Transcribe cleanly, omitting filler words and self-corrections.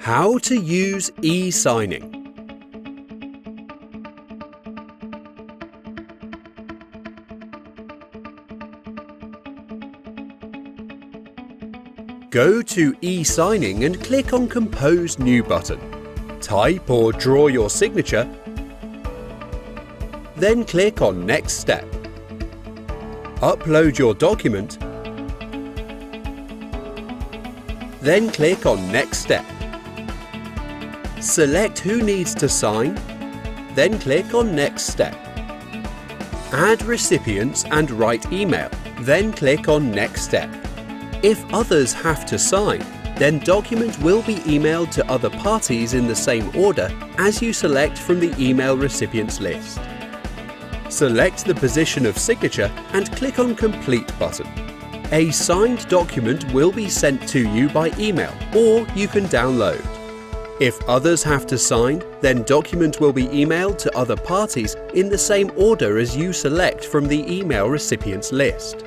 How to use e-signing. Go to e-signing and click on Compose New button. Type or draw your signature, then click on Next Step. Upload your document, then click on Next Step. Select who needs to sign, then click on Next Step. Add recipients and write email, then click on Next Step. If others have to sign, then document will be emailed to other parties in the same order as you select from the email recipients list. Select the position of signature and click on Complete button. A signed document will be sent to you by email, or you can download. If others have to sign, then document will be emailed to other parties in the same order as you select from the email recipients list.